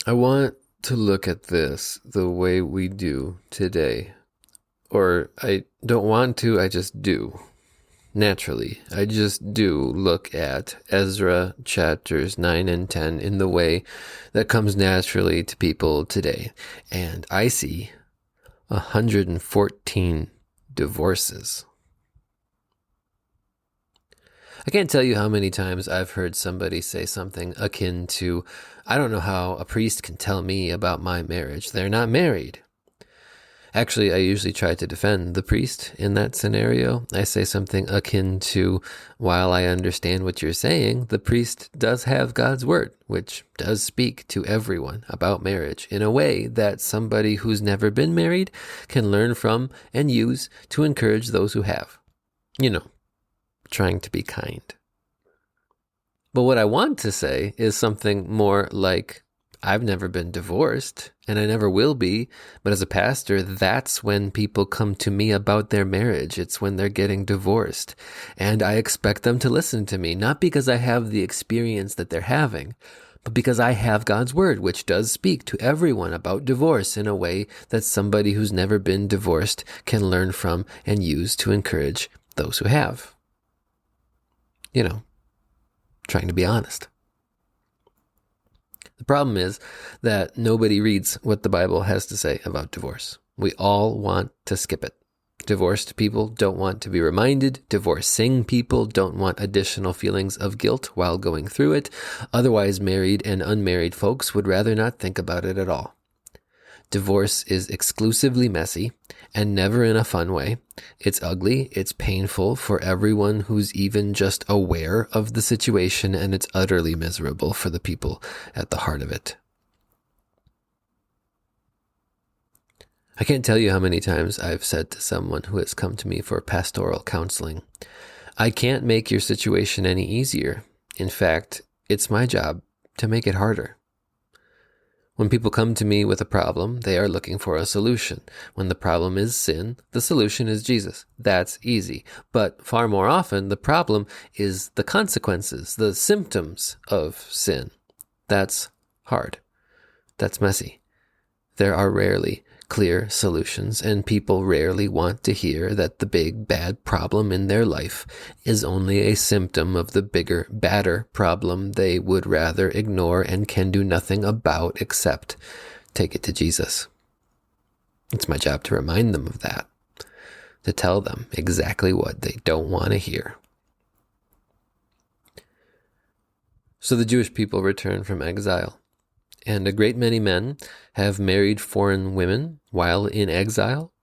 I want to look at this the way we do today. Or I don't want to, I just do. Naturally, I just do look at Ezra chapters 9 and 10 in the way that comes naturally to people today. And I see 114 divorces. I can't tell you how many times I've heard somebody say something akin to, I don't know how a priest can tell me about my marriage. They're not married. Actually, I usually try to defend the priest in that scenario. I say something akin to, while I understand what you're saying, the priest does have God's word, which does speak to everyone about marriage in a way that somebody who's never been married can learn from and use to encourage those who have. You know, trying to be kind. But what I want to say is something more like, I've never been divorced, and I never will be, but as a pastor, that's when people come to me about their marriage. It's when they're getting divorced. And I expect them to listen to me, not because I have the experience that they're having, but because I have God's word, which does speak to everyone about divorce in a way that somebody who's never been divorced can learn from and use to encourage those who have. You know, trying to be honest. The problem is that nobody reads what the Bible has to say about divorce. We all want to skip it. Divorced people don't want to be reminded. Divorcing people don't want additional feelings of guilt while going through it. Otherwise, married and unmarried folks would rather not think about it at all. Divorce is exclusively messy and never in a fun way. It's ugly, it's painful for everyone who's even just aware of the situation, and it's utterly miserable for the people at the heart of it. I can't tell you how many times I've said to someone who has come to me for pastoral counseling, I can't make your situation any easier. In fact, it's my job to make it harder. When people come to me with a problem, they are looking for a solution. When the problem is sin, the solution is Jesus. That's easy. But far more often, the problem is the consequences, the symptoms of sin. That's hard. That's messy. There are rarely clear solutions, and people rarely want to hear that the big, bad problem in their life is only a symptom of the bigger, badder problem they would rather ignore and can do nothing about except take it to Jesus. It's my job to remind them of that, to tell them exactly what they don't want to hear. So the Jewish people return from exile. And a great many men have married foreign women while in exile.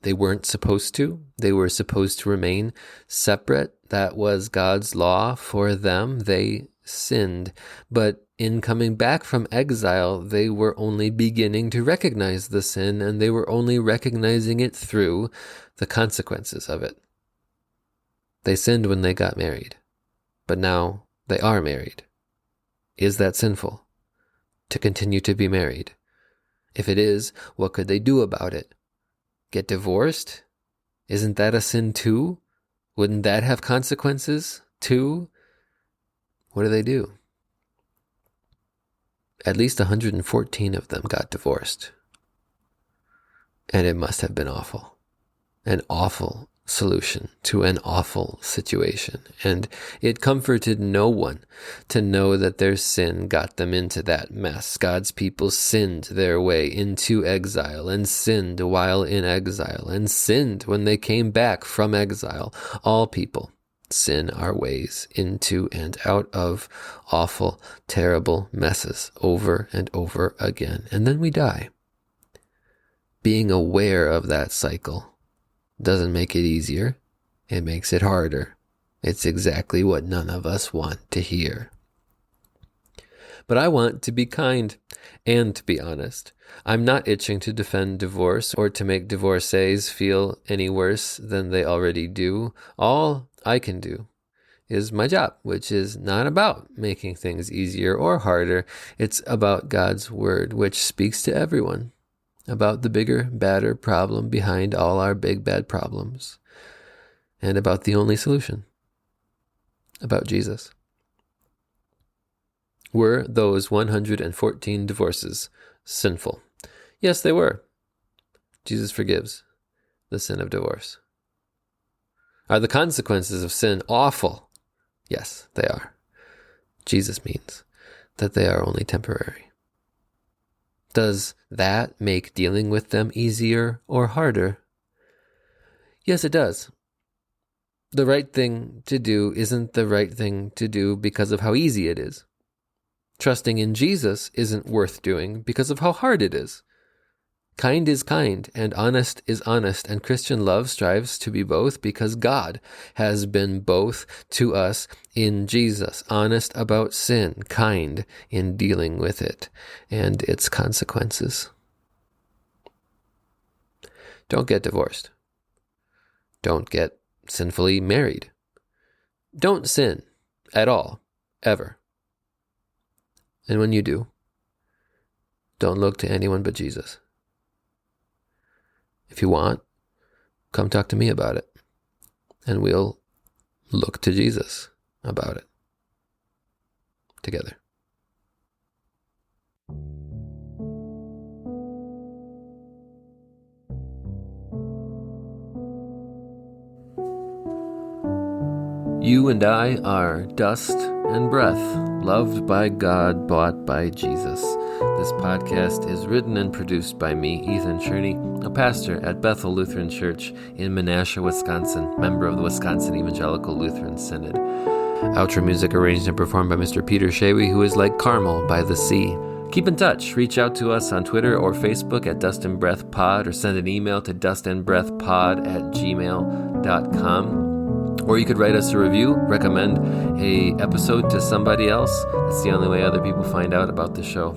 They weren't supposed to. They were supposed to remain separate. That was God's law for them. They sinned. But in coming back from exile, they were only beginning to recognize the sin, and they were only recognizing it through the consequences of it. They sinned when they got married, but now they are married. Is that sinful? To continue to be married? If it is, what could they do about it? Get divorced? Isn't that a sin too? Wouldn't that have consequences too? What do they do? At least 114 of them got divorced. And it must have been awful. An awful solution to an awful situation. And it comforted no one to know that their sin got them into that mess. God's people sinned their way into exile, and sinned while in exile, and sinned when they came back from exile. All people sin our ways into and out of awful, terrible messes over and over again. And then we die. Being aware of that cycle doesn't make it easier. It makes it harder. It's exactly what none of us want to hear. But I want to be kind and to be honest. I'm not itching to defend divorce or to make divorcees feel any worse than they already do. All I can do is my job, which is not about making things easier or harder. It's about God's word, which speaks to everyone, about the bigger, badder problem behind all our big, bad problems, and about the only solution, about Jesus. Were those 114 divorces sinful? Yes, they were. Jesus forgives the sin of divorce. Are the consequences of sin awful? Yes, they are. Jesus means that they are only temporary. Does that make dealing with them easier or harder? Yes, it does. The right thing to do isn't the right thing to do because of how easy it is. Trusting in Jesus isn't worth doing because of how hard it is. Kind is kind, and honest is honest, and Christian love strives to be both because God has been both to us in Jesus, honest about sin, kind in dealing with it and its consequences. Don't get divorced. Don't get sinfully married. Don't sin at all, ever. And when you do, don't look to anyone but Jesus. If you want, come talk to me about it, and we'll look to Jesus about it together. You and I are dust and breath, loved by God, bought by Jesus. This podcast is written and produced by me, Ethan Cherney, a pastor at Bethel Lutheran Church in Menasha, Wisconsin, member of the Wisconsin Evangelical Lutheran Synod. Outro music arranged and performed by Mr. Peter Shawy, who is like Carmel by the sea. Keep in touch. Reach out to us on Twitter or Facebook at Dust and Breath Pod, or send an email to dustandbreathpod@gmail.com. Or you could write us a review, recommend an episode to somebody else. It's the only way other people find out about the show.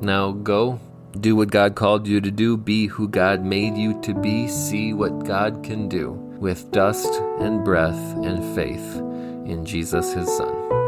Now go, do what God called you to do, be who God made you to be, see what God can do with dust and breath and faith in Jesus, his Son.